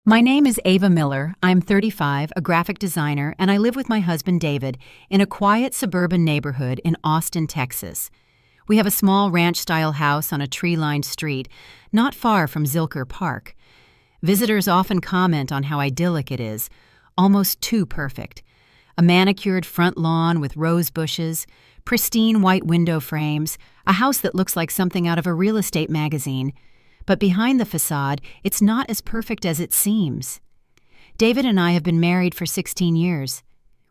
My name is Ava Miller. I'm 35, a graphic designer, and I live with my husband David in a quiet suburban neighborhood in Austin, Texas. We have a small ranch-style house on a tree-lined street not far from Zilker Park. Visitors often comment on how idyllic it is, almost too perfect. A manicured front lawn with rose bushes, pristine white window frames, a house that looks like something out of a real estate magazine. But behind the facade, it's not as perfect as it seems. David and I have been married for 16 years.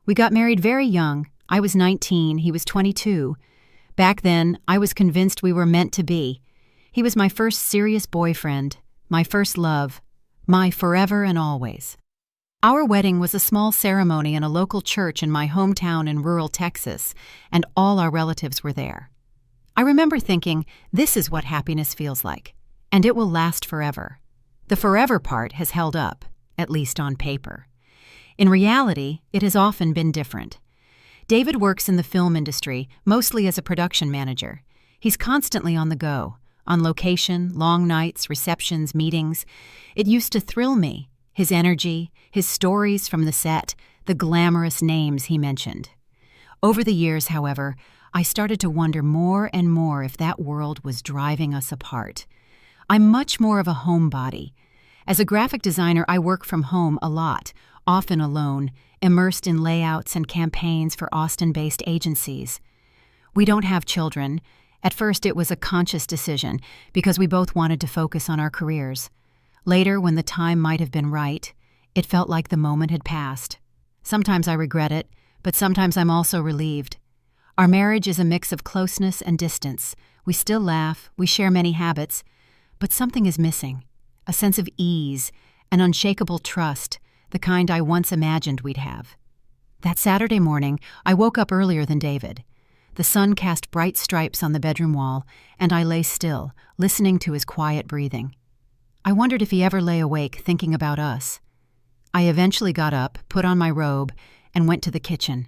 We got married very young. I was 19, he was 22. Back then, I was convinced we were meant to be. He was my first serious boyfriend, my first love, my forever and always. Our wedding was a small ceremony in a local church in my hometown in rural Texas, and all our relatives were there. I remember thinking, this is what happiness feels like. And it will last forever. The forever part has held up, at least on paper. In reality, it has often been different. David works in the film industry, mostly as a production manager. He's constantly on the go, on location, long nights, receptions, meetings. It used to thrill me, his energy, his stories from the set, the glamorous names he mentioned. Over the years, however, I started to wonder more and more if that world was driving us apart. I'm much more of a homebody. As a graphic designer, I work from home a lot, often alone, immersed in layouts and campaigns for Austin-based agencies. We don't have children. At first, it was a conscious decision because we both wanted to focus on our careers. Later, when the time might have been right, it felt like the moment had passed. Sometimes I regret it, but sometimes I'm also relieved. Our marriage is a mix of closeness and distance. We still laugh, we share many habits, but something is missing, a sense of ease, an unshakable trust, the kind I once imagined we'd have. That Saturday morning, I woke up earlier than David. The sun cast bright stripes on the bedroom wall, and I lay still, listening to his quiet breathing. I wondered if he ever lay awake thinking about us. I eventually got up, put on my robe, and went to the kitchen.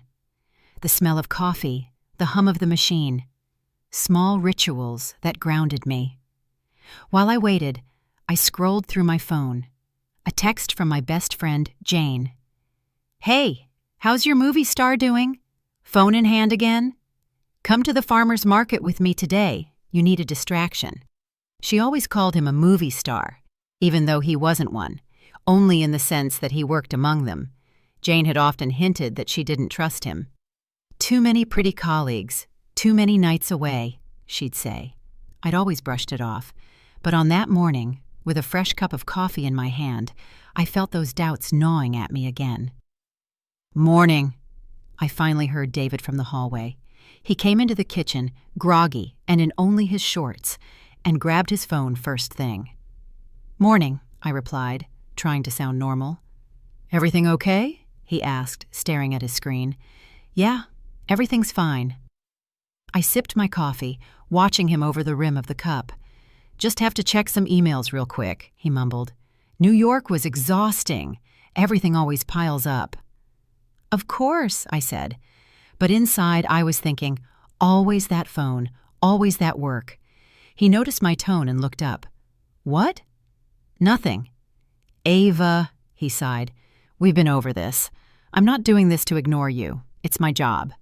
The smell of coffee, the hum of the machine, small rituals that grounded me. While I waited, I scrolled through my phone. A text from my best friend, Jane. "Hey, how's your movie star doing? Phone in hand again? Come to the farmer's market with me today. You need a distraction." She always called him a movie star, even though he wasn't one, only in the sense that he worked among them. Jane had often hinted that she didn't trust him. "Too many pretty colleagues, too many nights away," she'd say. I'd always brushed it off. But on that morning, with a fresh cup of coffee in my hand, I felt those doubts gnawing at me again. "Morning," I finally heard David from the hallway. He came into the kitchen, groggy and in only his shorts, and grabbed his phone first thing. "Morning," I replied, trying to sound normal. "Everything okay?" he asked, staring at his screen. "Yeah, everything's fine." I sipped my coffee, watching him over the rim of the cup. "Just have to check some emails real quick," he mumbled. "New York was exhausting. Everything always piles up." "Of course," I said. But inside I was thinking, always that phone, always that work. He noticed my tone and looked up. "What?" "Nothing." "Ava," he sighed. "We've been over this. I'm not doing this to ignore you. It's my job."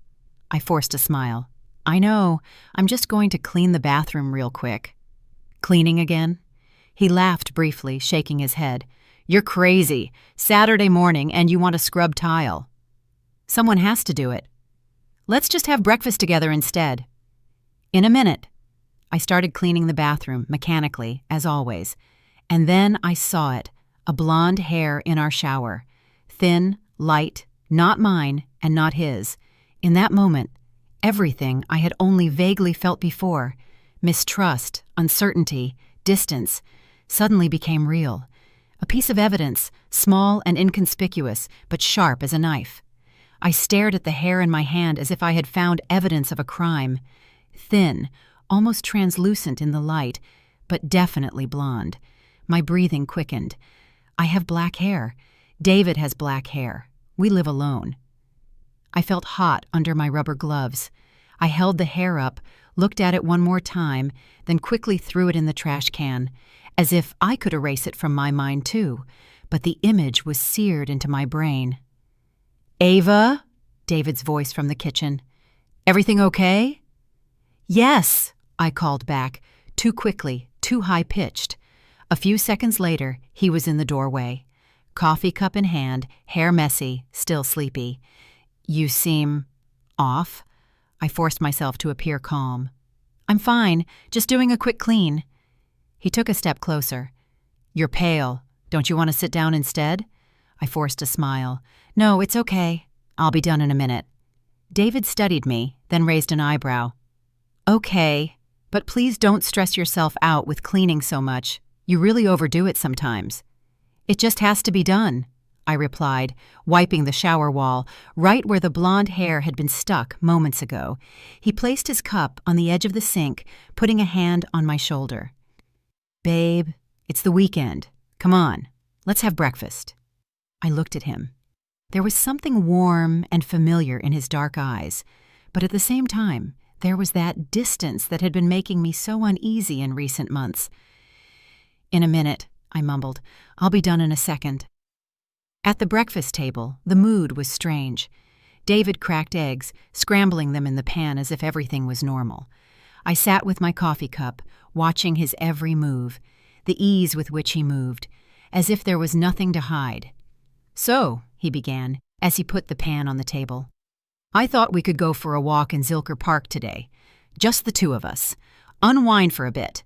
I forced a smile. "I know. I'm just going to clean the bathroom real quick." "Cleaning again?" He laughed briefly, shaking his head. "You're crazy. Saturday morning and you want to scrub tile." "Someone has to do it." "Let's just have breakfast together instead." "In a minute." I started cleaning the bathroom, mechanically, as always. And then I saw it, a blonde hair in our shower. Thin, light, not mine and not his. In that moment, everything I had only vaguely felt before, mistrust, uncertainty, distance, suddenly became real. A piece of evidence, small and inconspicuous, but sharp as a knife. I stared at the hair in my hand as if I had found evidence of a crime. Thin, almost translucent in the light, but definitely blonde. My breathing quickened. I have black hair. David has black hair. We live alone. I felt hot under my rubber gloves. I held the hair up, looked at it one more time, then quickly threw it in the trash can, as if I could erase it from my mind too. but the image was seared into my brain. "Ava?" David's voice from the kitchen. "Everything okay?" "Yes," I called back, too quickly, too high-pitched. A few seconds later, he was in the doorway. Coffee cup in hand, hair messy, still sleepy. "You seem off." I forced myself to appear calm. "I'm fine, just doing a quick clean." He took a step closer. "You're pale. Don't you want to sit down instead?" I forced a smile. "No, it's okay. I'll be done in a minute." David studied me, then raised an eyebrow. "Okay, but please don't stress yourself out with cleaning so much. You really overdo it sometimes." "It just has to be done," I replied, wiping the shower wall, right where the blonde hair had been stuck moments ago. He placed his cup on the edge of the sink, putting a hand on my shoulder. "Babe, it's the weekend. Come on, let's have breakfast." I looked at him. There was something warm and familiar in his dark eyes, but at the same time, there was that distance that had been making me so uneasy in recent months. "In a minute," I mumbled. "I'll be done in a second." At the breakfast table, the mood was strange. David cracked eggs, scrambling them in the pan as if everything was normal. I sat with my coffee cup, watching his every move, the ease with which he moved, as if there was nothing to hide. "So," he began, as he put the pan on the table, "I thought we could go for a walk in Zilker Park today. Just the two of us. Unwind for a bit."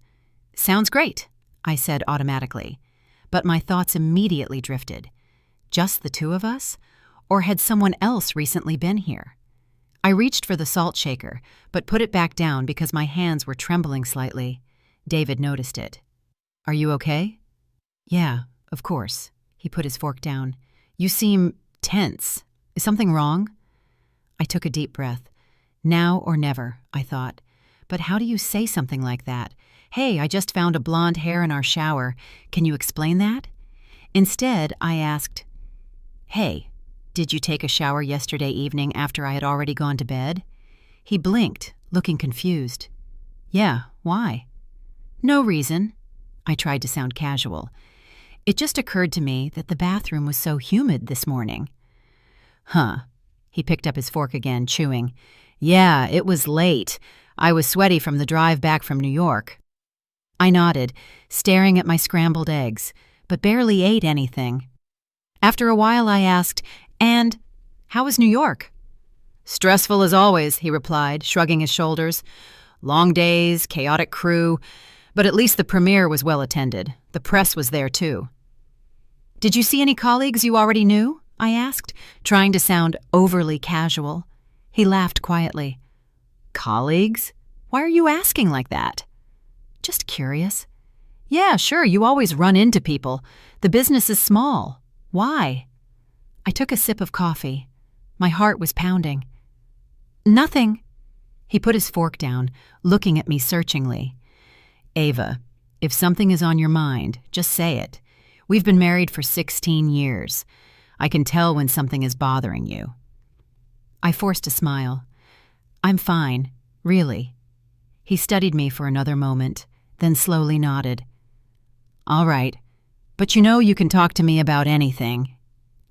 "Sounds great," I said automatically, but my thoughts immediately drifted. Just the two of us? Or had someone else recently been here? I reached for the salt shaker, but put it back down because my hands were trembling slightly. David noticed it. "Are you okay?" "Yeah, of course." He put his fork down. "You seem tense. Is something wrong?" I took a deep breath. Now or never, I thought. But how do you say something like that? "Hey, I just found a blonde hair in our shower. Can you explain that?" Instead, I asked, "Hey, did you take a shower yesterday evening after I had already gone to bed?" He blinked, looking confused. "Yeah, why?" "No reason." I tried to sound casual. "It just occurred to me that the bathroom was so humid this morning." "Huh." He picked up his fork again, chewing. "Yeah, it was late. I was sweaty from the drive back from New York." I nodded, staring at my scrambled eggs, but barely ate anything. After a while I asked, "And how was New York?" "Stressful as always," he replied, shrugging his shoulders. "Long days, chaotic crew, but at least the premiere was well attended. The press was there too." "Did you see any colleagues you already knew?" I asked, trying to sound overly casual. He laughed quietly. "Colleagues? Why are you asking like that?" "Just curious." "Yeah, sure, you always run into people. The business is small. Why?" I took a sip of coffee. My heart was pounding. "Nothing." He put his fork down, looking at me searchingly. "Ava, if something is on your mind, just say it. We've been married for 16 years. I can tell when something is bothering you." I forced a smile. "I'm fine, really." He studied me for another moment, then slowly nodded. "All right, but you know you can talk to me about anything."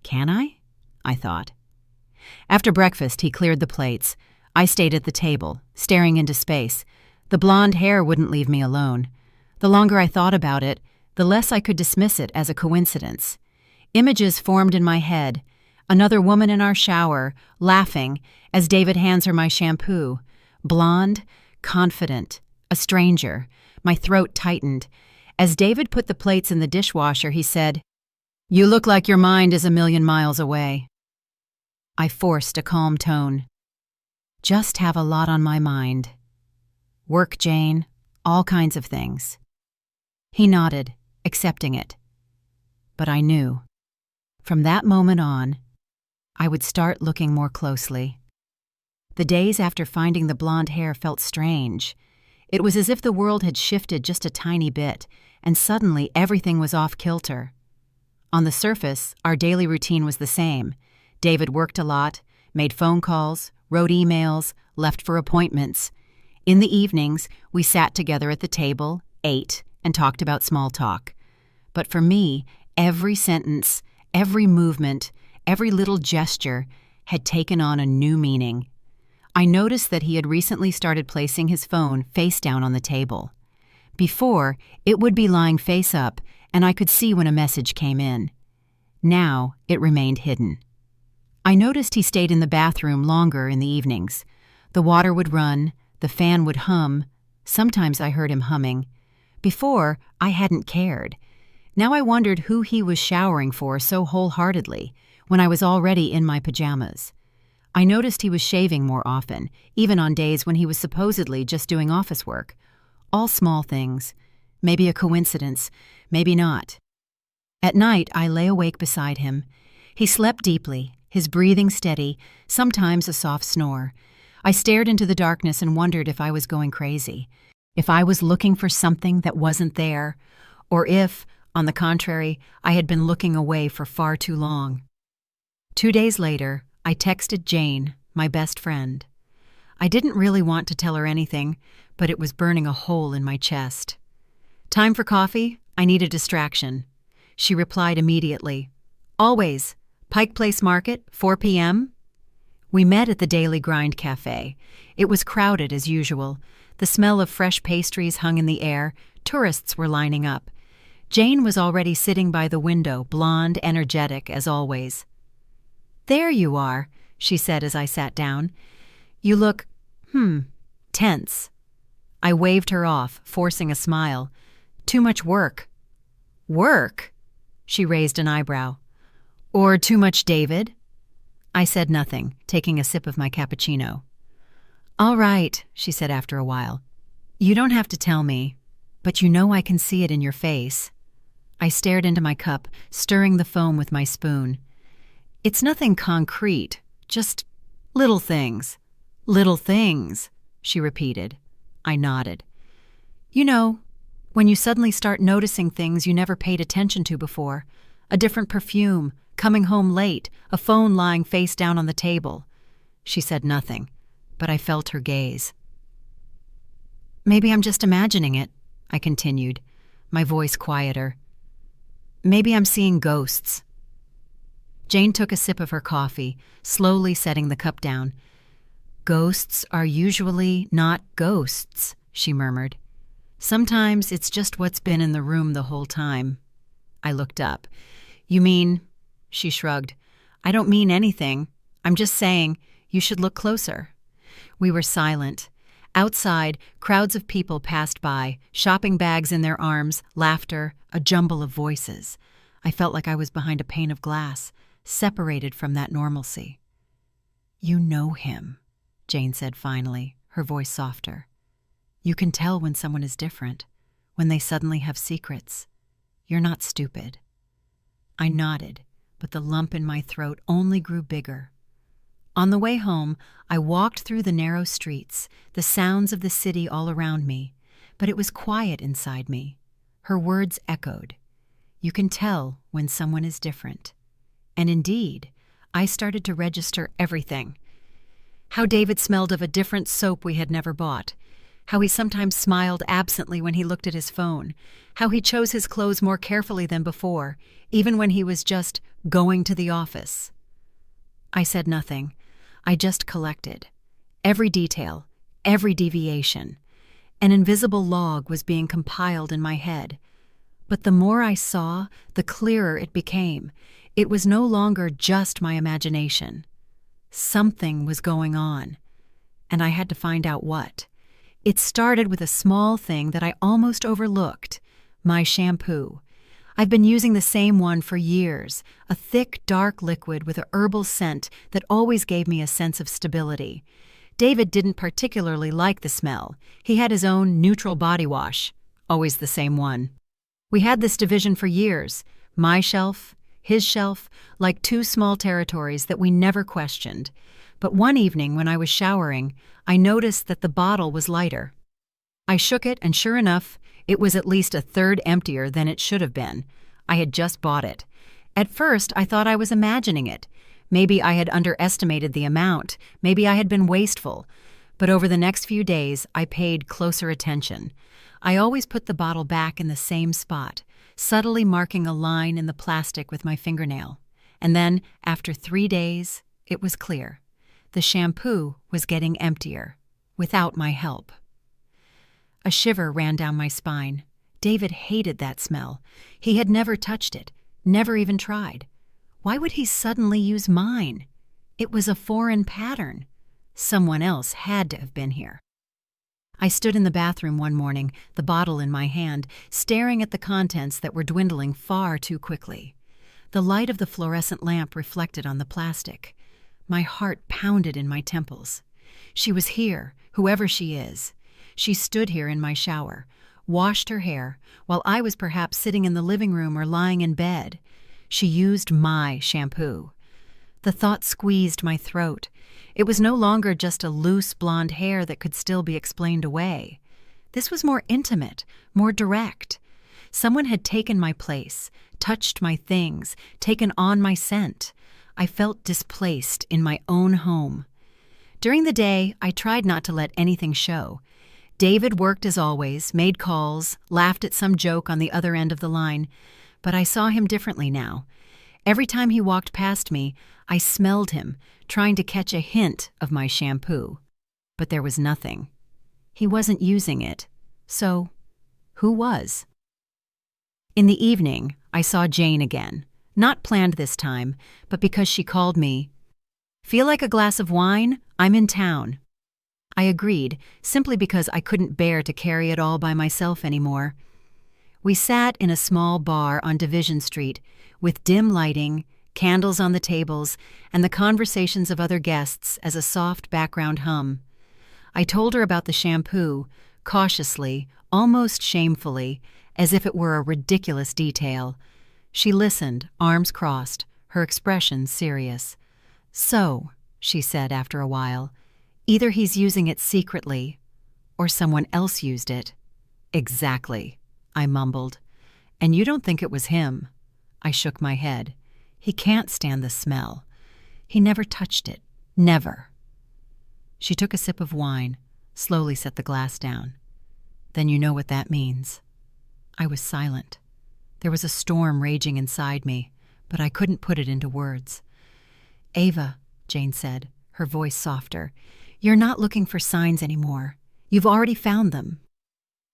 "Can I?" I thought. After breakfast, he cleared the plates. I stayed at the table, staring into space. The blonde hair wouldn't leave me alone. The longer I thought about it, the less I could dismiss it as a coincidence. Images formed in my head. Another woman in our shower, laughing, as David hands her my shampoo. Blonde, confident, a stranger. My throat tightened. As David put the plates in the dishwasher, he said, "You look like your mind is a million miles away." I forced a calm tone. "Just have a lot on my mind. Work, Jane, all kinds of things." He nodded, accepting it. But I knew. From that moment on, I would start looking more closely. The days after finding the blonde hair felt strange. It was as if the world had shifted just a tiny bit, and suddenly everything was off kilter. On the surface, our daily routine was the same. David worked a lot, made phone calls, wrote emails, left for appointments. In the evenings, we sat together at the table, ate, and talked about small talk. But for me, Every sentence, every movement, every little gesture had taken on a new meaning. I noticed that he had recently started placing his phone face down on the table. Before, it would be lying face up, and I could see when a message came in. Now, it remained hidden. I noticed he stayed in the bathroom longer in the evenings. The water would run, the fan would hum. Sometimes I heard him humming. Before, I hadn't cared. Now I wondered who he was showering for so wholeheartedly when I was already in my pajamas. I noticed he was shaving more often, even on days when he was supposedly just doing office work. All small things. Maybe a coincidence, maybe not. At night, I lay awake beside him. He slept deeply, his breathing steady, sometimes a soft snore. I stared into the darkness and wondered if I was going crazy, if I was looking for something that wasn't there, or if, on the contrary, I had been looking away for far too long. 2 days later, I texted Jane, my best friend. I didn't really want to tell her anything, but it was burning a hole in my chest. Time for coffee? I need a distraction. She replied immediately. Always. Pike Place Market, 4 p.m.? We met at the Daily Grind Cafe. It was crowded as usual. The smell of fresh pastries hung in the air. Tourists were lining up. Jane was already sitting by the window, blonde, energetic as always. There you are, she said as I sat down. You look, tense. I waved her off, forcing a smile. Too much work. Work? She raised an eyebrow. Or too much David? I said nothing, taking a sip of my cappuccino. All right, she said after a while. You don't have to tell me, but you know I can see it in your face. I stared into my cup, stirring the foam with my spoon. It's nothing concrete, just little things. Little things, she repeated. I nodded. You know, when you suddenly start noticing things you never paid attention to before. A different perfume, coming home late, a phone lying face down on the table. She said nothing, but I felt her gaze. Maybe I'm just imagining it, I continued, my voice quieter. Maybe I'm seeing ghosts. Jane took a sip of her coffee, slowly setting the cup down. Ghosts are usually not ghosts, she murmured. Sometimes it's just what's been in the room the whole time. I looked up. You mean, she shrugged, I don't mean anything. I'm just saying you should look closer. We were silent. Outside, crowds of people passed by, shopping bags in their arms, laughter, a jumble of voices. I felt like I was behind a pane of glass, separated from that normalcy. You know him, Jane said finally, her voice softer. You can tell when someone is different, when they suddenly have secrets. You're not stupid. I nodded, but the lump in my throat only grew bigger. On the way home, I walked through the narrow streets, the sounds of the city all around me, but it was quiet inside me. Her words echoed. You can tell when someone is different. And indeed, I started to register everything. How David smelled of a different soap we had never bought. How he sometimes smiled absently when he looked at his phone. How he chose his clothes more carefully than before, even when he was just going to the office. I said nothing. I just collected. Every detail, every deviation. An invisible log was being compiled in my head. But the more I saw, the clearer it became. It was no longer just my imagination. Something was going on, and I had to find out what. It started with a small thing that I almost overlooked, my shampoo. I've been using the same one for years, a thick, dark liquid with a herbal scent that always gave me a sense of stability. David didn't particularly like the smell. He had his own neutral body wash, always the same one. We had this division for years, my shelf, his shelf, like two small territories that we never questioned. But one evening when I was showering, I noticed that the bottle was lighter. I shook it, and sure enough, it was at least a third emptier than it should have been. I had just bought it. At first, I thought I was imagining it. Maybe I had underestimated the amount. Maybe I had been wasteful. But over the next few days, I paid closer attention. I always put the bottle back in the same spot, subtly marking a line in the plastic with my fingernail. And then, after 3 days, it was clear. The shampoo was getting emptier, without my help. A shiver ran down my spine. David hated that smell. He had never touched it, never even tried. Why would he suddenly use mine? It was a foreign pattern. Someone else had to have been here. I stood in the bathroom one morning, the bottle in my hand, staring at the contents that were dwindling far too quickly. The light of the fluorescent lamp reflected on the plastic. My heart pounded in my temples. She was here, whoever she is. She stood here in my shower, washed her hair, while I was perhaps sitting in the living room or lying in bed. She used my shampoo. The thought squeezed my throat. It was no longer just a loose blonde hair that could still be explained away. This was more intimate, more direct. Someone had taken my place, touched my things, taken on my scent. I felt displaced in my own home. During the day, I tried not to let anything show. David worked as always, made calls, laughed at some joke on the other end of the line, but I saw him differently now. Every time he walked past me, I smelled him, trying to catch a hint of my shampoo. But there was nothing. He wasn't using it. So, who was? In the evening, I saw Jane again. Not planned this time, but because she called me. "Feel like a glass of wine? I'm in town." I agreed, simply because I couldn't bear to carry it all by myself anymore. We sat in a small bar on Division Street, with dim lighting, candles on the tables, and the conversations of other guests as a soft background hum. I told her about the shampoo, cautiously, almost shamefully, as if it were a ridiculous detail. She listened, arms crossed, her expression serious. "So," she said after a while, "either he's using it secretly, or someone else used it." "Exactly," I mumbled. "And you don't think it was him?" I shook my head. "He can't stand the smell. He never touched it. Never." She took a sip of wine, slowly set the glass down. "Then you know what that means." I was silent. There was a storm raging inside me, but I couldn't put it into words. "Ava," Jane said, her voice softer, "you're not looking for signs anymore. You've already found them."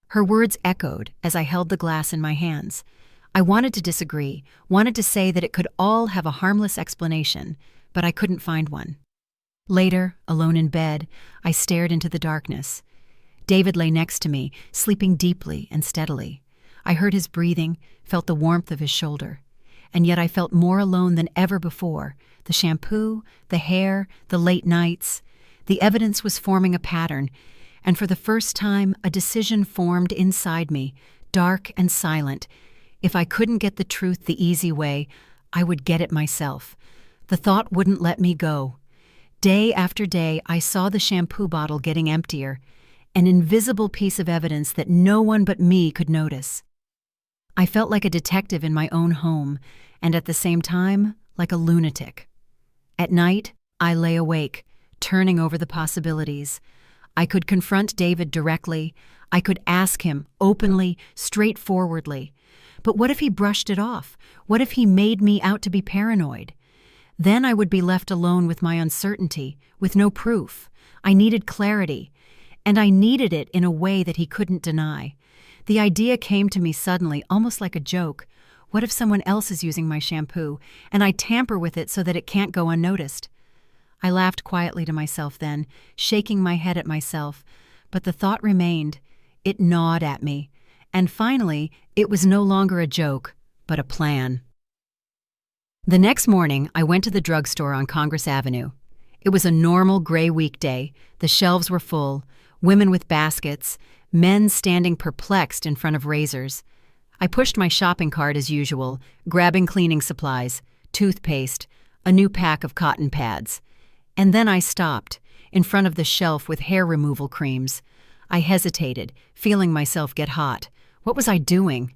Her words echoed as I held the glass in my hands. I wanted to disagree, wanted to say that it could all have a harmless explanation, but I couldn't find one. Later, alone in bed, I stared into the darkness. David lay next to me, sleeping deeply and steadily. I heard his breathing, felt the warmth of his shoulder. And yet I felt more alone than ever before. The shampoo, the hair, the late nights. The evidence was forming a pattern, and for the first time a decision formed inside me, dark and silent. If I couldn't get the truth the easy way, I would get it myself. The thought wouldn't let me go. Day after day I saw the shampoo bottle getting emptier, an invisible piece of evidence that no one but me could notice. I felt like a detective in my own home, and at the same time, like a lunatic. At night, I lay awake, turning over the possibilities. I could confront David directly. I could ask him, openly, straightforwardly. But what if he brushed it off? What if he made me out to be paranoid? Then I would be left alone with my uncertainty, with no proof. I needed clarity, and I needed it in a way that he couldn't deny. The idea came to me suddenly, almost like a joke. What if someone else is using my shampoo, and I tamper with it so that it can't go unnoticed? I laughed quietly to myself then, shaking my head at myself, but the thought remained. It gnawed at me, and finally, it was no longer a joke, but a plan. The next morning, I went to the drugstore on Congress Avenue. It was a normal gray weekday. The shelves were full, women with baskets, men standing perplexed in front of razors. I pushed my shopping cart as usual, grabbing cleaning supplies, toothpaste, a new pack of cotton pads. And then I stopped, in front of the shelf with hair removal creams. I hesitated, feeling myself get hot. What was I doing?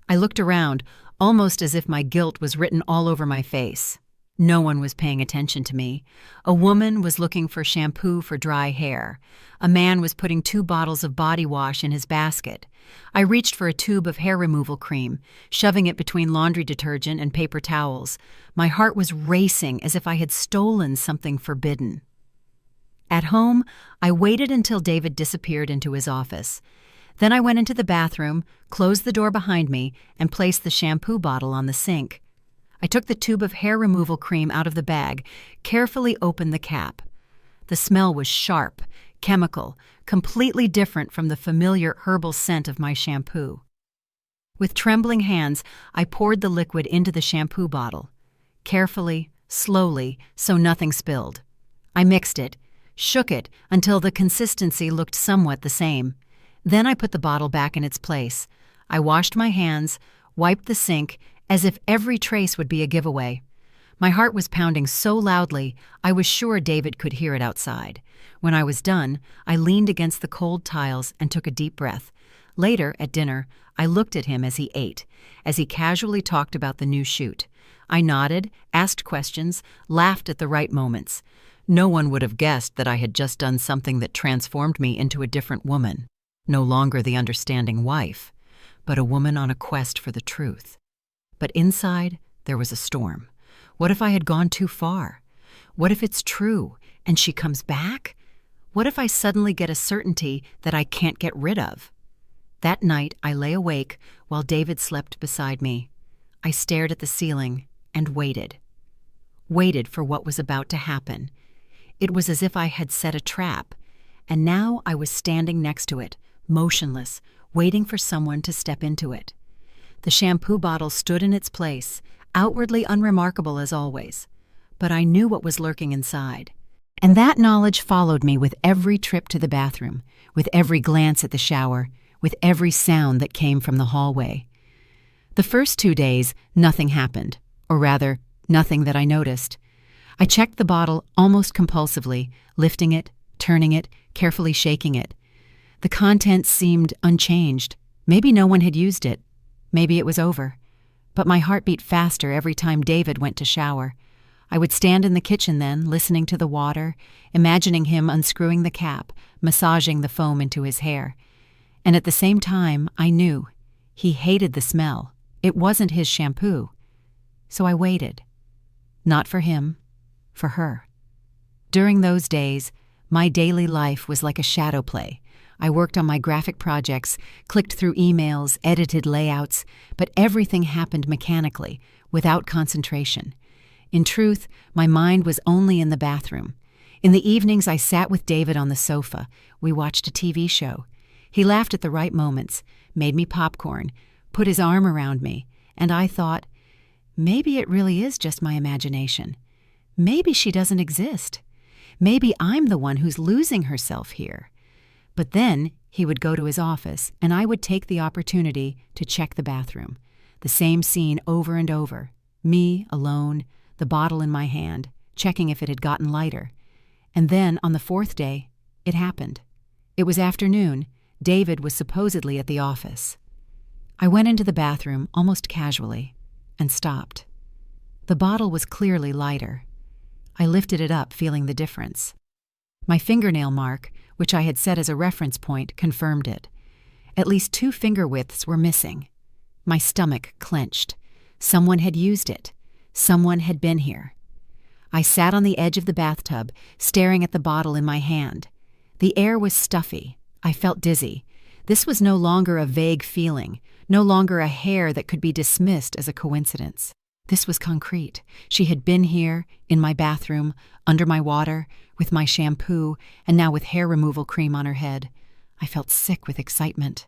I looked around, almost as if my guilt was written all over my face. No one was paying attention to me. A woman was looking for shampoo for dry hair. A man was putting 2 bottles of body wash in his basket. I reached for a tube of hair removal cream, shoving it between laundry detergent and paper towels. My heart was racing as if I had stolen something forbidden. At home, I waited until David disappeared into his office. Then I went into the bathroom, closed the door behind me, and placed the shampoo bottle on the sink. I took the tube of hair removal cream out of the bag, carefully opened the cap. The smell was sharp, chemical, completely different from the familiar herbal scent of my shampoo. With trembling hands, I poured the liquid into the shampoo bottle. Carefully, slowly, so nothing spilled. I mixed it, shook it until the consistency looked somewhat the same. Then I put the bottle back in its place. I washed my hands, wiped the sink, as if every trace would be a giveaway. My heart was pounding so loudly, I was sure David could hear it outside. When I was done, I leaned against the cold tiles and took a deep breath. Later, at dinner, I looked at him as he ate, as he casually talked about the new shoot. I nodded, asked questions, laughed at the right moments. No one would have guessed that I had just done something that transformed me into a different woman. No longer the understanding wife, but a woman on a quest for the truth. But inside, there was a storm. What if I had gone too far? What if it's true, and she comes back? What if I suddenly get a certainty that I can't get rid of? That night, I lay awake while David slept beside me. I stared at the ceiling and waited. Waited for what was about to happen. It was as if I had set a trap, and now I was standing next to it, motionless, waiting for someone to step into it. The shampoo bottle stood in its place, outwardly unremarkable as always, but I knew what was lurking inside. And that knowledge followed me with every trip to the bathroom, with every glance at the shower, with every sound that came from the hallway. The first 2 days, nothing happened, or rather, nothing that I noticed. I checked the bottle almost compulsively, lifting it, turning it, carefully shaking it. The contents seemed unchanged. Maybe no one had used it. Maybe it was over. But my heart beat faster every time David went to shower. I would stand in the kitchen then, listening to the water, imagining him unscrewing the cap, massaging the foam into his hair. And at the same time, I knew he hated the smell. It wasn't his shampoo. So I waited. Not for him, for her. During those days, my daily life was like a shadow play. I worked on my graphic projects, clicked through emails, edited layouts, but everything happened mechanically, without concentration. In truth, my mind was only in the bathroom. In the evenings, I sat with David on the sofa. We watched a TV show. He laughed at the right moments, made me popcorn, put his arm around me, and I thought, maybe it really is just my imagination. Maybe she doesn't exist. Maybe I'm the one who's losing herself here. But then he would go to his office, and I would take the opportunity to check the bathroom. The same scene over and over. Me, alone, the bottle in my hand, checking if it had gotten lighter. And then, on the 4th day, it happened. It was afternoon. David was supposedly at the office. I went into the bathroom almost casually and stopped. The bottle was clearly lighter. I lifted it up, feeling the difference. My fingernail mark, which I had set as a reference point, confirmed it. At least 2 finger widths were missing. My stomach clenched. Someone had used it. Someone had been here. I sat on the edge of the bathtub, staring at the bottle in my hand. The air was stuffy. I felt dizzy. This was no longer a vague feeling, no longer a hair that could be dismissed as a coincidence. This was concrete. She had been here, in my bathroom, under my water, with my shampoo, and now with hair removal cream on her head. I felt sick with excitement.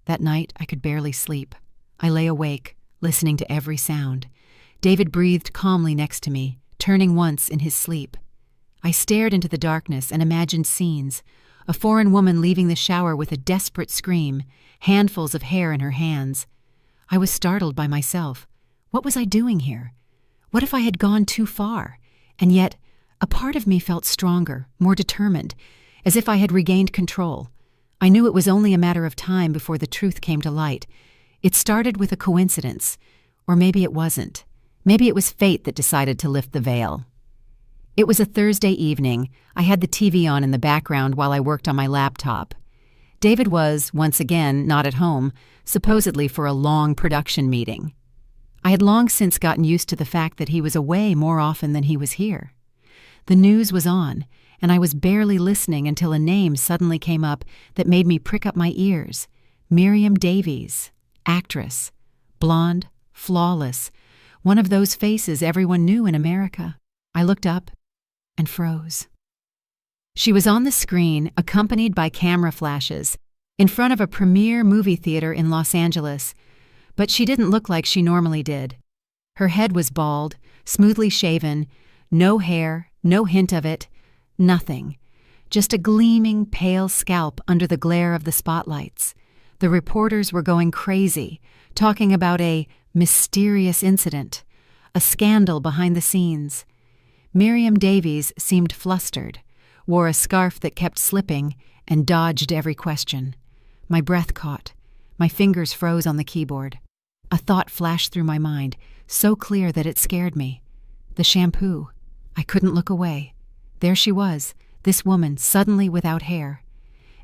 That night, I could barely sleep. I lay awake, listening to every sound. David breathed calmly next to me, turning once in his sleep. I stared into the darkness and imagined scenes. A foreign woman leaving the shower with a desperate scream, handfuls of hair in her hands. I was startled by myself. What was I doing here? What if I had gone too far? And yet, a part of me felt stronger, more determined, as if I had regained control. I knew it was only a matter of time before the truth came to light. It started with a coincidence, or maybe it wasn't. Maybe it was fate that decided to lift the veil. It was a Thursday evening. I had the TV on in the background while I worked on my laptop. David was, once again, not at home, supposedly for a long production meeting. I had long since gotten used to the fact that he was away more often than he was here. The news was on, and I was barely listening until a name suddenly came up that made me prick up my ears. Miriam Davies, actress, blonde, flawless, one of those faces everyone knew in America. I looked up and froze. She was on the screen, accompanied by camera flashes, in front of a premiere movie theater in Los Angeles, but she didn't look like she normally did. Her head was bald, smoothly shaven, no hair, no hint of it, nothing. Just a gleaming, pale scalp under the glare of the spotlights. The reporters were going crazy, talking about a mysterious incident, a scandal behind the scenes. Miriam Davies seemed flustered, wore a scarf that kept slipping, and dodged every question. My breath caught. My fingers froze on the keyboard. A thought flashed through my mind, so clear that it scared me. The shampoo. I couldn't look away. There she was, this woman suddenly without hair.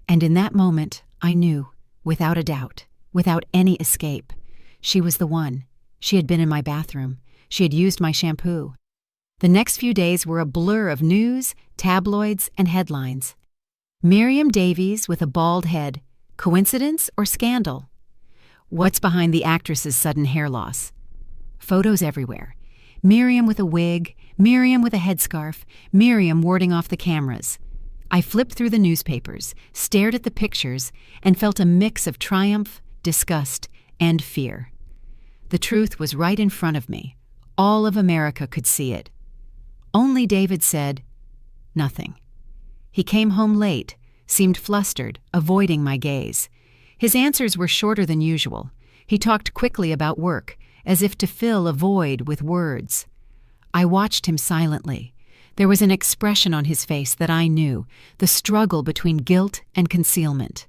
And in that moment, I knew, without a doubt, without any escape, she was the one. She had been in my bathroom. She had used my shampoo. The next few days were a blur of news, tabloids, and headlines. Miriam Davies with a bald head. Coincidence or scandal? What's behind the actress's sudden hair loss? Photos everywhere. Miriam with a wig, Miriam with a headscarf, Miriam warding off the cameras. I flipped through the newspapers, stared at the pictures, and felt a mix of triumph, disgust, and fear. The truth was right in front of me. All of America could see it. Only David said nothing. He came home late, seemed flustered, avoiding my gaze. His answers were shorter than usual. He talked quickly about work, as if to fill a void with words. I watched him silently. There was an expression on his face that I knew, the struggle between guilt and concealment.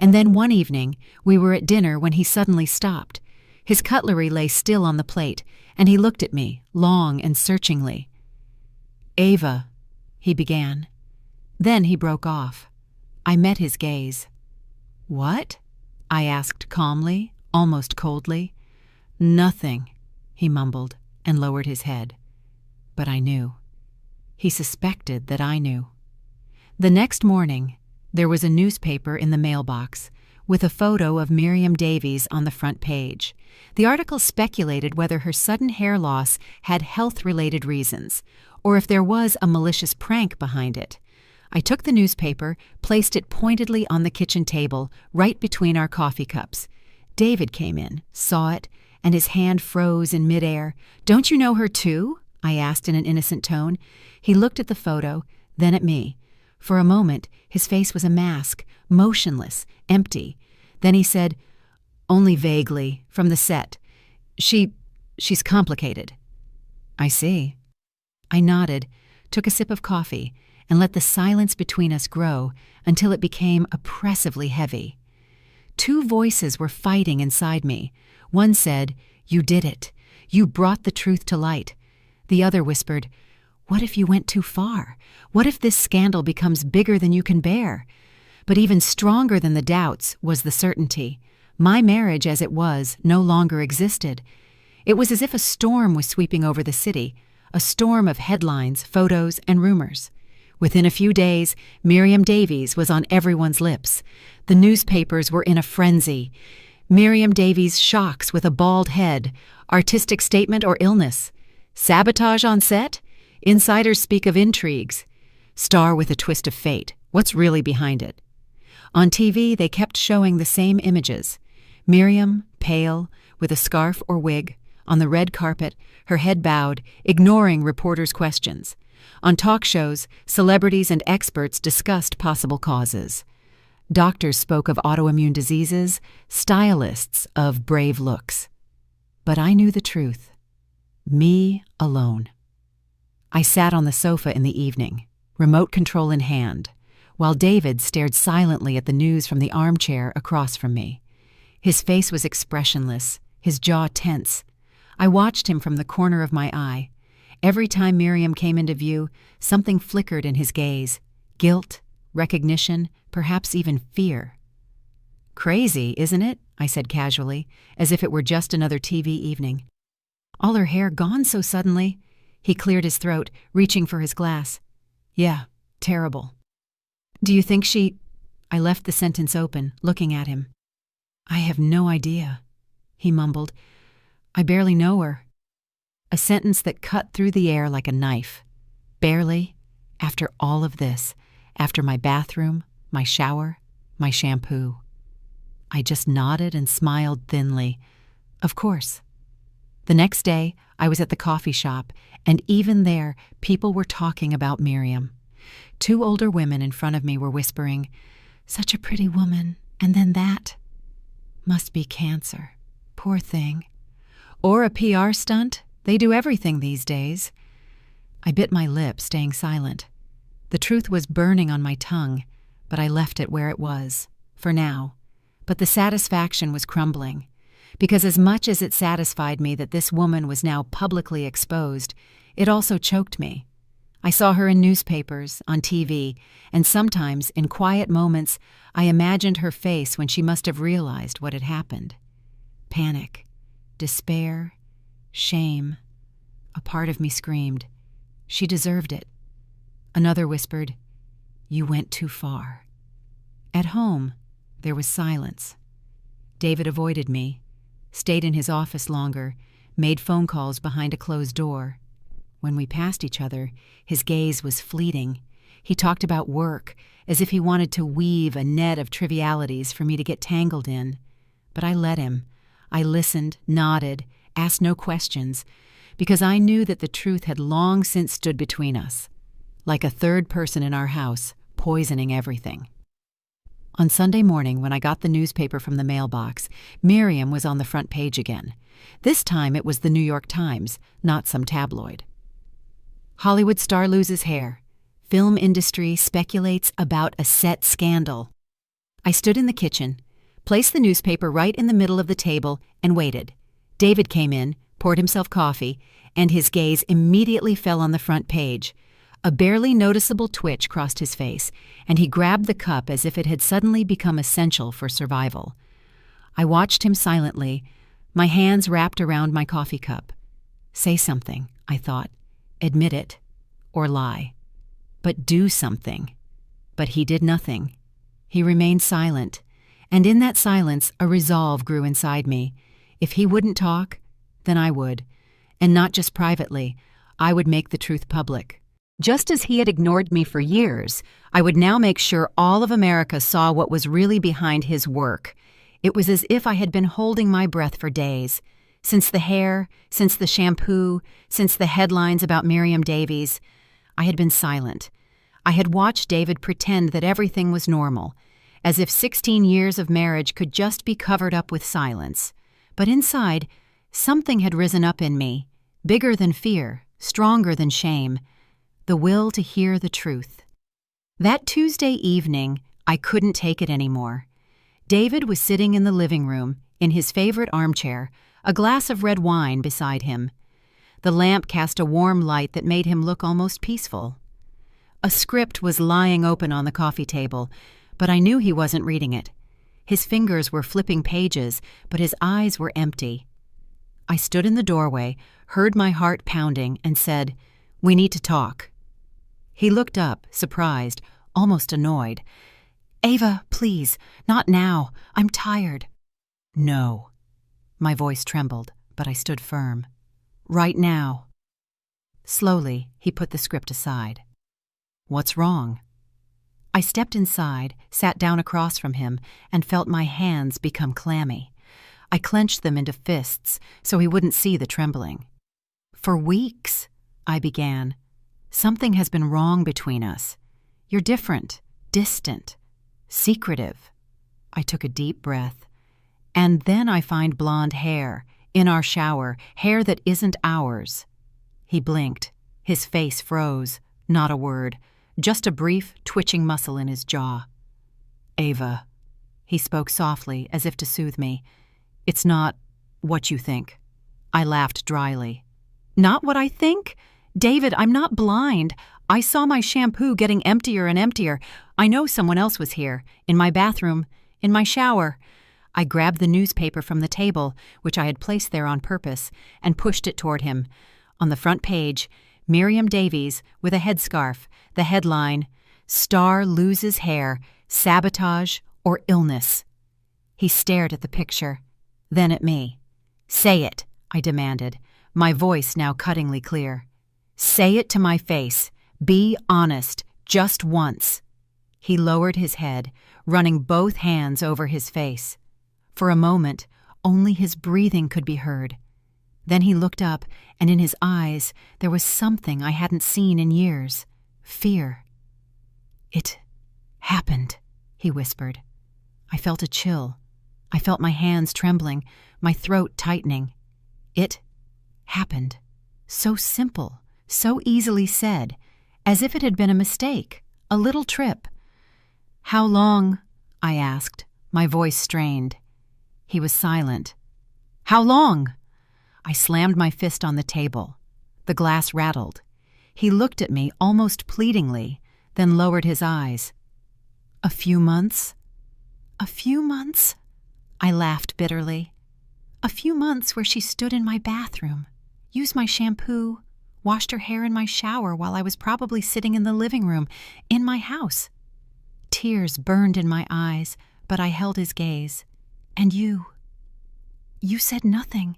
And then one evening, we were at dinner when he suddenly stopped. His cutlery lay still on the plate, and he looked at me, long and searchingly. "Ava," he began. Then he broke off. I met his gaze. "What?" I asked calmly, almost coldly. "Nothing," he mumbled and lowered his head. But I knew. He suspected that I knew. The next morning, there was a newspaper in the mailbox with a photo of Miriam Davies on the front page. The article speculated whether her sudden hair loss had health-related reasons, or if there was a malicious prank behind it. I took the newspaper, placed it pointedly on the kitchen table, right between our coffee cups. David came in, saw it, and his hand froze in midair. "Don't you know her too?" I asked in an innocent tone. He looked at the photo, then at me. For a moment, his face was a mask, motionless, empty. Then he said, "Only vaguely, from the set. She's complicated." "I see." I nodded, took a sip of coffee, and let the silence between us grow until it became oppressively heavy. Two voices were fighting inside me. One said, "You did it. You brought the truth to light." The other whispered, "What if you went too far? What if this scandal becomes bigger than you can bear?" But even stronger than the doubts was the certainty. My marriage as it was no longer existed. It was as if a storm was sweeping over the city, a storm of headlines, photos, and rumors. Within a few days, Miriam Davies was on everyone's lips. The newspapers were in a frenzy. Miriam Davies shocks with a bald head, artistic statement or illness. Sabotage on set? Insiders speak of intrigues. Star with a twist of fate. What's really behind it? On TV, they kept showing the same images. Miriam, pale, with a scarf or wig, on the red carpet, her head bowed, ignoring reporters' questions. On talk shows, celebrities and experts discussed possible causes. Doctors spoke of autoimmune diseases, stylists of brave looks. But I knew the truth. Me alone. I sat on the sofa in the evening, remote control in hand, while David stared silently at the news from the armchair across from me. His face was expressionless, his jaw tense. I watched him from the corner of my eye. Every time Miriam came into view, something flickered in his gaze. Guilt, recognition, perhaps even fear. "Crazy, isn't it?" I said casually, as if it were just another TV evening. "All her hair gone so suddenly." He cleared his throat, reaching for his glass. "Yeah, terrible." "Do you think she—" I left the sentence open, looking at him. "I have no idea," he mumbled. "I barely know her." A sentence that cut through the air like a knife. Barely, after all of this, after my bathroom, my shower, my shampoo. I just nodded and smiled thinly. Of course. The next day, I was at the coffee shop, and even there, people were talking about Miriam. 2 older women in front of me were whispering, "Such a pretty woman, and then that. Must be cancer. Poor thing. Or a PR stunt. They do everything these days." I bit my lip, staying silent. The truth was burning on my tongue, but I left it where it was, for now. But the satisfaction was crumbling, because as much as it satisfied me that this woman was now publicly exposed, it also choked me. I saw her in newspapers, on TV, and sometimes, in quiet moments, I imagined her face when she must have realized what had happened. Panic, despair, shame. A part of me screamed, "She deserved it." Another whispered, "You went too far." At home, there was silence. David avoided me, stayed in his office longer, made phone calls behind a closed door. When we passed each other, his gaze was fleeting. He talked about work, as if he wanted to weave a net of trivialities for me to get tangled in. But I let him. I listened, nodded, asked no questions, because I knew that the truth had long since stood between us, like a third person in our house, poisoning everything. On Sunday morning, when I got the newspaper from the mailbox, Miriam was on the front page again. This time it was the New York Times, not some tabloid. Hollywood star loses hair. Film industry speculates about a set scandal. I stood in the kitchen, placed the newspaper right in the middle of the table, and waited. David came in, poured himself coffee, and his gaze immediately fell on the front page. A barely noticeable twitch crossed his face, and he grabbed the cup as if it had suddenly become essential for survival. I watched him silently, my hands wrapped around my coffee cup. Say something, I thought. Admit it, or lie. But do something. But he did nothing. He remained silent, and in that silence a resolve grew inside me. If he wouldn't talk, then I would. And not just privately, I would make the truth public. Just as he had ignored me for years, I would now make sure all of America saw what was really behind his work. It was as if I had been holding my breath for days. Since the hair, since the shampoo, since the headlines about Miriam Davies, I had been silent. I had watched David pretend that everything was normal, as if 16 years of marriage could just be covered up with silence. But inside, something had risen up in me, bigger than fear, stronger than shame. The will to hear the truth. That Tuesday evening, I couldn't take it anymore. David was sitting in the living room, in his favorite armchair, a glass of red wine beside him. The lamp cast a warm light that made him look almost peaceful. A script was lying open on the coffee table, but I knew he wasn't reading it. His fingers were flipping pages, but his eyes were empty. I stood in the doorway, heard my heart pounding, and said, "We need to talk." He looked up, surprised, almost annoyed. "Ava, please, not now. I'm tired." "No." My voice trembled, but I stood firm. "Right now." Slowly, he put the script aside. "What's wrong?" I stepped inside, sat down across from him, and felt my hands become clammy. I clenched them into fists so he wouldn't see the trembling. "For weeks," I began. "Something has been wrong between us. You're different, distant, secretive." I took a deep breath. "And then I find blonde hair, in our shower, hair that isn't ours." He blinked. His face froze. Not a word. Just a brief, twitching muscle in his jaw. "Ava," he spoke softly, as if to soothe me, "it's not what you think." I laughed dryly. Not what I think? David, I'm not blind. I saw my shampoo getting emptier and emptier. I know someone else was here, in my bathroom, in my shower. I grabbed the newspaper from the table, which I had placed there on purpose, and pushed it toward him. On the front page, Miriam Davies with a headscarf, the headline, "Star Loses Hair, Sabotage or Illness." He stared at the picture, then at me. "Say it," I demanded, my voice now cuttingly clear. "Say it to my face. Be honest, just once." He lowered his head, running both hands over his face. For a moment, only his breathing could be heard. Then he looked up, and in his eyes there was something I hadn't seen in years. Fear. "It happened," he whispered. I felt a chill. I felt my hands trembling, my throat tightening. It happened. So simple, so easily said, as if it had been a mistake, a little trip. "How long?" I asked, my voice strained. He was silent. "How long?" I slammed my fist on the table. The glass rattled. He looked at me almost pleadingly, then lowered his eyes. "A few months?" "A few months?" I laughed bitterly. "A few months where she stood in my bathroom, used my shampoo, washed her hair in my shower while I was probably sitting in the living room, in my house." Tears burned in my eyes, but I held his gaze. "And you? You said nothing.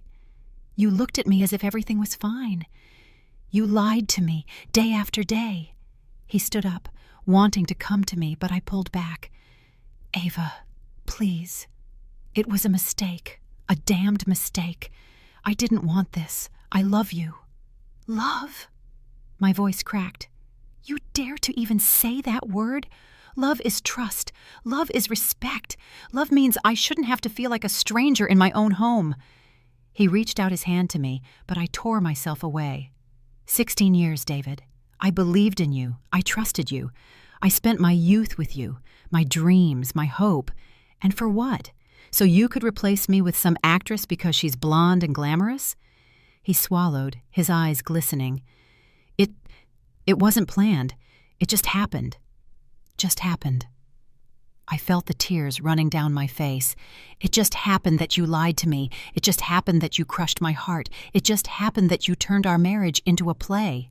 You looked at me as if everything was fine. You lied to me day after day." He stood up, wanting to come to me, but I pulled back. "Ava, please. It was a mistake, a damned mistake. I didn't want this. I love you." "Love?" My voice cracked. "You dare to even say that word? Love is trust. Love is respect. Love means I shouldn't have to feel like a stranger in my own home." He reached out his hand to me, but I tore myself away. 16 years, David. I believed in you. I trusted you. I spent my youth with you, my dreams, my hope. And for what? So you could replace me with some actress because she's blonde and glamorous? He swallowed, his eyes glistening. It wasn't planned. It just happened. Just happened. I felt the tears running down my face. It just happened that you lied to me. It just happened that you crushed my heart. It just happened that you turned our marriage into a play.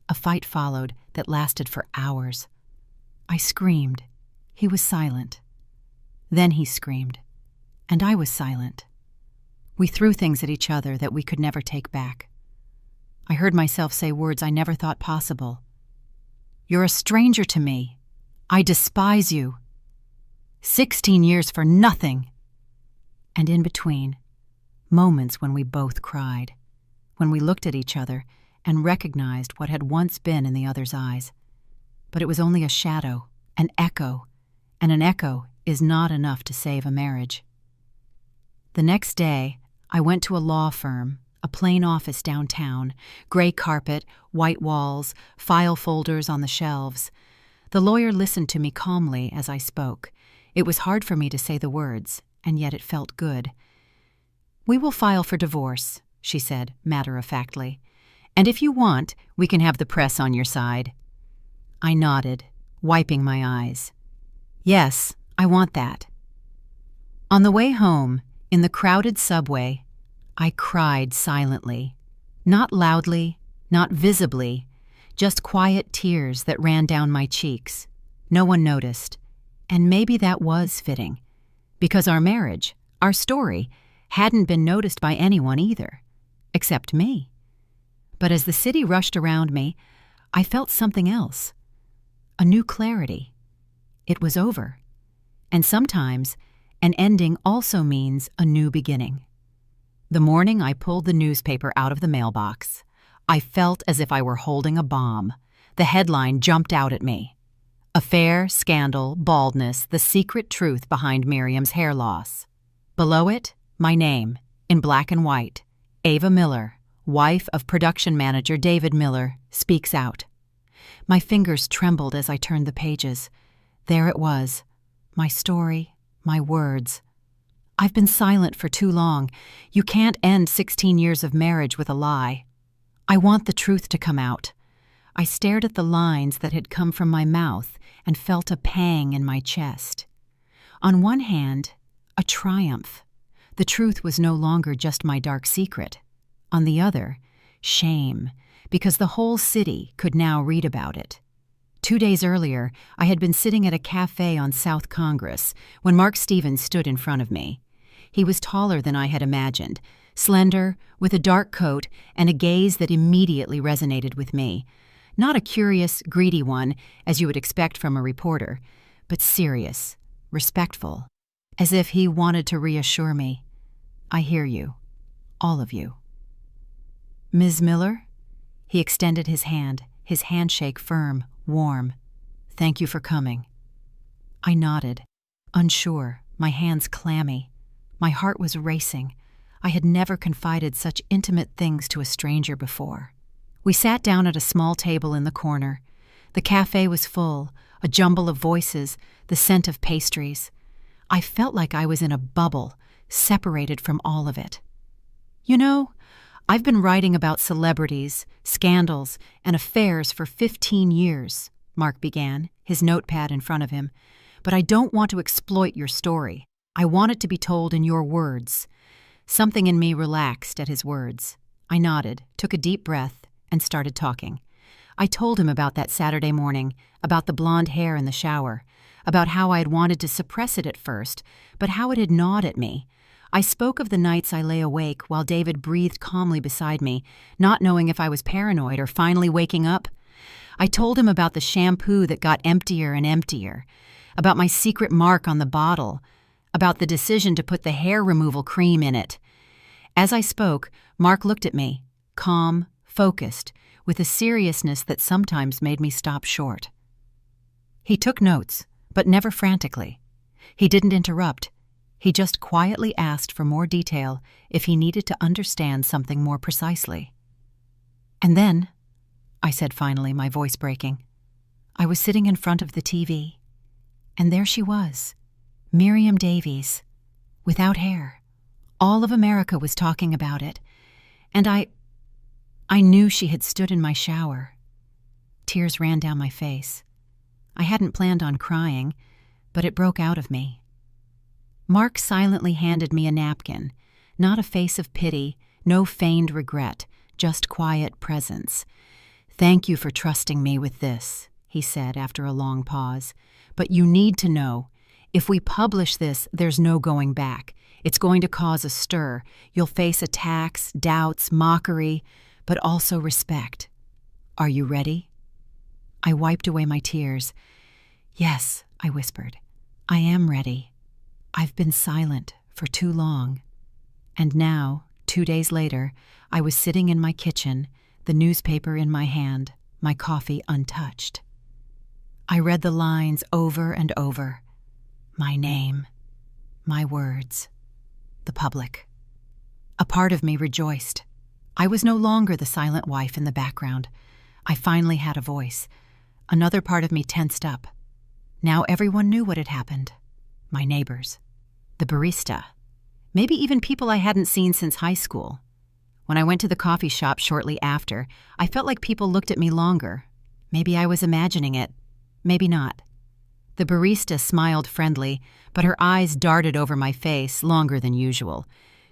A fight followed that lasted for hours. I screamed. He was silent. Then he screamed, and I was silent. We threw things at each other that we could never take back. I heard myself say words I never thought possible. "You're a stranger to me. I despise you. 16 years for nothing." And in between, moments when we both cried, when we looked at each other and recognized what had once been in the other's eyes. But it was only a shadow, an echo, and an echo is not enough to save a marriage. The next day, I went to a law firm, a plain office downtown, gray carpet, white walls, file folders on the shelves. The lawyer listened to me calmly as I spoke. It was hard for me to say the words, and yet it felt good. "We will file for divorce," she said, matter-of-factly. "And if you want, we can have the press on your side." I nodded, wiping my eyes. "Yes, I want that." On the way home, in the crowded subway, I cried silently. Not loudly, not visibly, just quiet tears that ran down my cheeks. No one noticed. And maybe that was fitting, because our marriage, our story, hadn't been noticed by anyone either, except me. But as the city rushed around me, I felt something else. A new clarity. It was over. And sometimes, an ending also means a new beginning. The morning I pulled the newspaper out of the mailbox, I felt as if I were holding a bomb. The headline jumped out at me. Affair, scandal, baldness, the secret truth behind Miriam's hair loss. Below it, my name, in black and white. Ava Miller, wife of production manager David Miller, speaks out. My fingers trembled as I turned the pages. There it was, my story, my words. I've been silent for too long. You can't end 16 years of marriage with a lie. I want the truth to come out. I stared at the lines that had come from my mouth and felt a pang in my chest. On one hand, a triumph. The truth was no longer just my dark secret. On the other, shame, because the whole city could now read about it. 2 days earlier, I had been sitting at a cafe on South Congress when Mark Stevens stood in front of me. He was taller than I had imagined, slender, with a dark coat and a gaze that immediately resonated with me. Not a curious, greedy one, as you would expect from a reporter, but serious, respectful, as if he wanted to reassure me. I hear you, all of you. Ms. Miller? He extended his hand, his handshake firm, warm. Thank you for coming. I nodded, unsure, my hands clammy. My heart was racing. I had never confided such intimate things to a stranger before. We sat down at a small table in the corner. The cafe was full, a jumble of voices, the scent of pastries. I felt like I was in a bubble, separated from all of it. You know, I've been writing about celebrities, scandals, and affairs for 15 years, Mark began, his notepad in front of him. But I don't want to exploit your story. I want it to be told in your words. Something in me relaxed at his words. I nodded, took a deep breath, and started talking. I told him about that Saturday morning, about the blonde hair in the shower, about how I had wanted to suppress it at first, but how it had gnawed at me. I spoke of the nights I lay awake while David breathed calmly beside me, not knowing if I was paranoid or finally waking up. I told him about the shampoo that got emptier and emptier, about my secret mark on the bottle, about the decision to put the hair removal cream in it. As I spoke, Mark looked at me, calm, focused, with a seriousness that sometimes made me stop short. He took notes, but never frantically. He didn't interrupt. He just quietly asked for more detail if he needed to understand something more precisely. And then, I said finally, my voice breaking, I was sitting in front of the TV, and there she was, Miriam Davies, without hair. All of America was talking about it, and I knew she had stood in my shower. Tears ran down my face. I hadn't planned on crying, but it broke out of me. Mark silently handed me a napkin, not a face of pity, no feigned regret, just quiet presence. Thank you for trusting me with this, he said after a long pause. But you need to know, if we publish this, there's no going back. It's going to cause a stir. You'll face attacks, doubts, mockery, but also respect. Are you ready? I wiped away my tears. Yes, I whispered. I am ready. I've been silent for too long. And now, 2 days later, I was sitting in my kitchen, the newspaper in my hand, my coffee untouched. I read the lines over and over. My name, my words, the public. A part of me rejoiced. I was no longer the silent wife in the background. I finally had a voice. Another part of me tensed up. Now everyone knew what had happened. My neighbors, the barista, maybe even people I hadn't seen since high school. When I went to the coffee shop shortly after, I felt like people looked at me longer. Maybe I was imagining it, maybe not. The barista smiled friendly, but her eyes darted over my face longer than usual.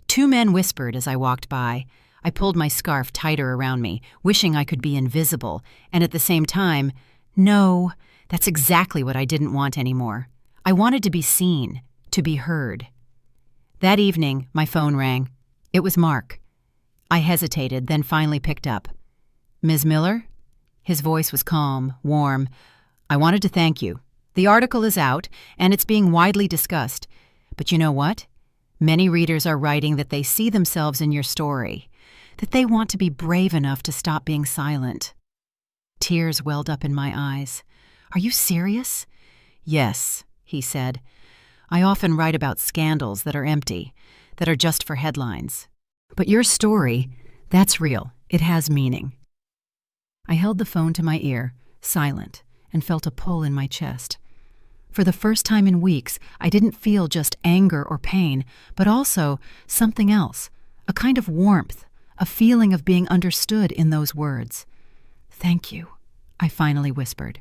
2 men whispered as I walked by. I pulled my scarf tighter around me, wishing I could be invisible, and at the same time, no, that's exactly what I didn't want anymore. I wanted to be seen, to be heard. That evening, my phone rang. It was Mark. I hesitated, then finally picked up. Ms. Miller? His voice was calm, warm. I wanted to thank you. The article is out, and it's being widely discussed. But you know what? Many readers are writing that they see themselves in your story, that they want to be brave enough to stop being silent. Tears welled up in my eyes. Are you serious? Yes, he said. I often write about scandals that are empty, that are just for headlines. But your story, that's real. It has meaning. I held the phone to my ear, silent, and felt a pull in my chest. For the first time in weeks, I didn't feel just anger or pain, but also something else, a kind of warmth, a feeling of being understood in those words. "Thank you," I finally whispered.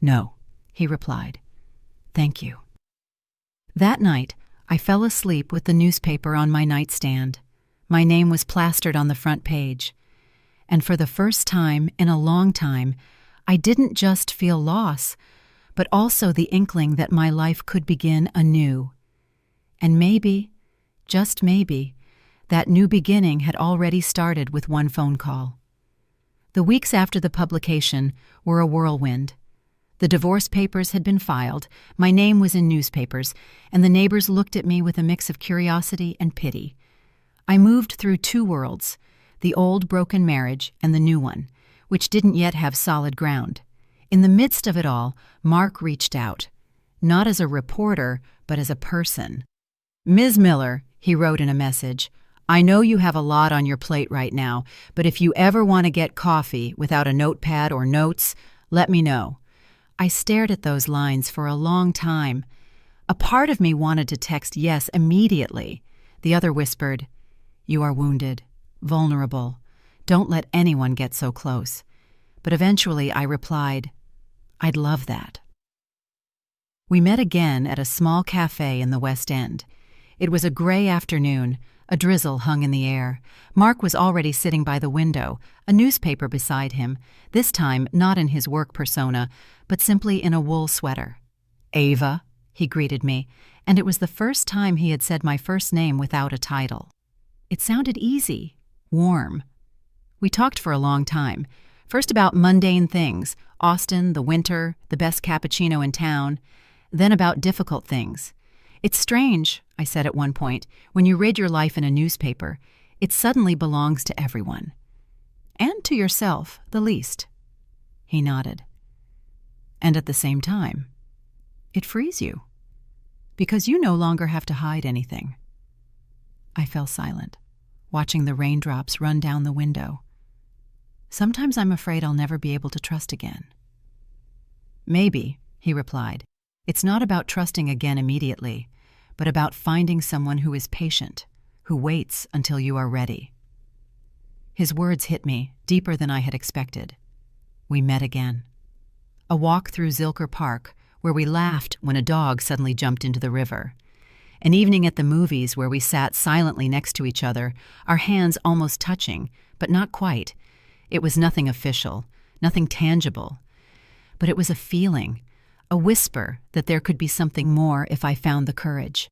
"No," he replied. "Thank you." That night, I fell asleep with the newspaper on my nightstand. My name was plastered on the front page. And for the first time in a long time, I didn't just feel loss, but also the inkling that my life could begin anew. And maybe, just maybe, that new beginning had already started with one phone call. The weeks after the publication were a whirlwind. The divorce papers had been filed, my name was in newspapers, and the neighbors looked at me with a mix of curiosity and pity. I moved through two worlds, the old broken marriage and the new one, which didn't yet have solid ground. In the midst of it all, Mark reached out, not as a reporter, but as a person. "Ms. Miller," he wrote in a message, "I know you have a lot on your plate right now, but if you ever want to get coffee without a notepad or notes, let me know." I stared at those lines for a long time. A part of me wanted to text yes immediately. The other whispered, "You are wounded, vulnerable. Don't let anyone get so close." But eventually I replied, "I'd love that." We met again at a small cafe in the West End. It was a gray afternoon. A drizzle hung in the air. Mark was already sitting by the window, a newspaper beside him, this time not in his work persona, but simply in a wool sweater. "Ava," he greeted me, and it was the first time he had said my first name without a title. It sounded easy, warm. We talked for a long time, first about mundane things, Austin, the winter, the best cappuccino in town, then about difficult things. "It's strange," I said at one point, "when you read your life in a newspaper, it suddenly belongs to everyone. And to yourself, the least." He nodded. "And at the same time, it frees you, because you no longer have to hide anything." I fell silent, watching the raindrops run down the window. "Sometimes I'm afraid I'll never be able to trust again." "Maybe," he replied. "It's not about trusting again immediately, but about finding someone who is patient, who waits until you are ready." His words hit me deeper than I had expected. We met again. A walk through Zilker Park, where we laughed when a dog suddenly jumped into the river. An evening at the movies where we sat silently next to each other, our hands almost touching, but not quite. It was nothing official, nothing tangible. But it was a feeling, a whisper that there could be something more if I found the courage.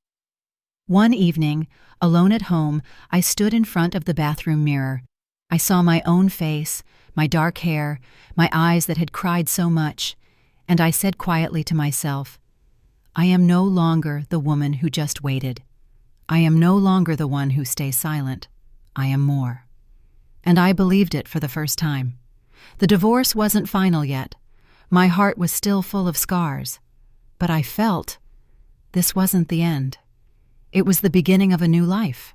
One evening, alone at home, I stood in front of the bathroom mirror. I saw my own face, my dark hair, my eyes that had cried so much, and I said quietly to myself, "I am no longer the woman who just waited. I am no longer the one who stays silent. I am more." And I believed it for the first time. The divorce wasn't final yet. My heart was still full of scars. But I felt this wasn't the end. It was the beginning of a new life.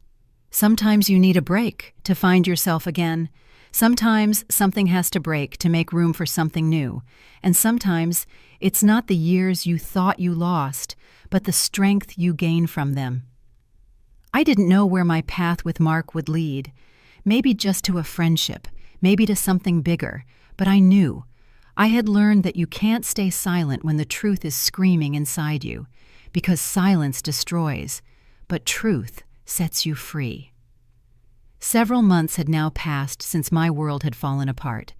Sometimes you need a break to find yourself again. Sometimes something has to break to make room for something new. And sometimes it's not the years you thought you lost, but the strength you gain from them. I didn't know where my path with Mark would lead. Maybe just to a friendship, maybe to something bigger, but I knew. I had learned that you can't stay silent when the truth is screaming inside you, because silence destroys, but truth sets you free. Several months had now passed since my world had fallen apart.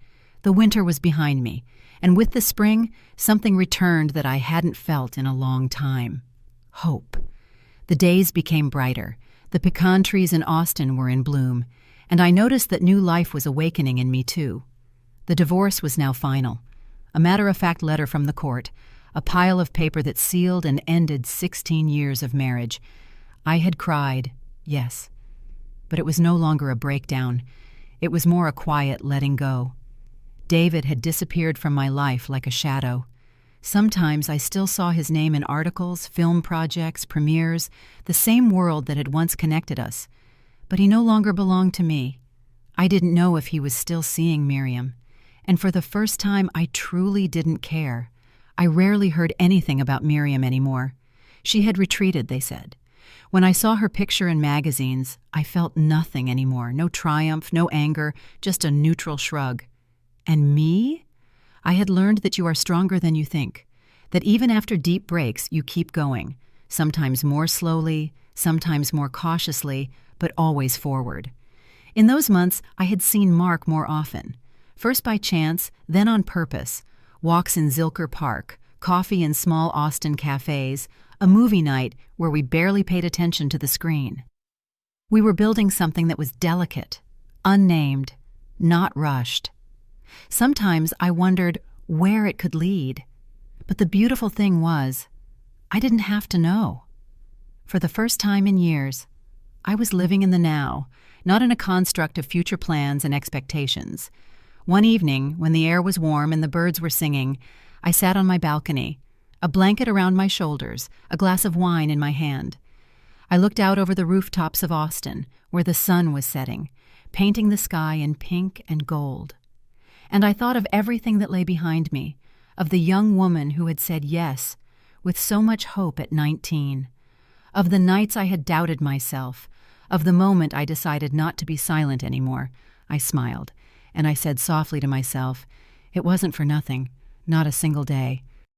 The winter was behind me, and with the spring, something returned that I hadn't felt in a long time. Hope. The days became brighter. The pecan trees in Austin were in bloom, and I noticed that new life was awakening in me too. The divorce was now final. A matter-of-fact letter from the court, a pile of paper that sealed and ended 16 years of marriage. I had cried, yes. But it was no longer a breakdown. It was more a quiet letting go. David had disappeared from my life like a shadow. Sometimes I still saw his name in articles, film projects, premieres, the same world that had once connected us. But he no longer belonged to me. I didn't know if he was still seeing Miriam. And for the first time, I truly didn't care. I rarely heard anything about Miriam anymore. She had retreated, they said. When I saw her picture in magazines, I felt nothing anymore. No triumph, no anger, just a neutral shrug. And me? I had learned that you are stronger than you think, that even after deep breaks, you keep going, sometimes more slowly, sometimes more cautiously, but always forward. In those months, I had seen Mark more often. First by chance, then on purpose. Walks in Zilker Park, coffee in small Austin cafes, a movie night where we barely paid attention to the screen. We were building something that was delicate, unnamed, not rushed. Sometimes I wondered where it could lead. But the beautiful thing was, I didn't have to know. For the first time in years, I was living in the now, not in a construct of future plans and expectations. One evening, when the air was warm and the birds were singing, I sat on my balcony, a blanket around my shoulders, a glass of wine in my hand. I looked out over the rooftops of Austin, where the sun was setting, painting the sky in pink and gold. And I thought of everything that lay behind me, of the young woman who had said yes, with so much hope at 19, of the nights I had doubted myself, of the moment I decided not to be silent anymore. I smiled, and I said softly to myself, it wasn't for nothing, not a single day.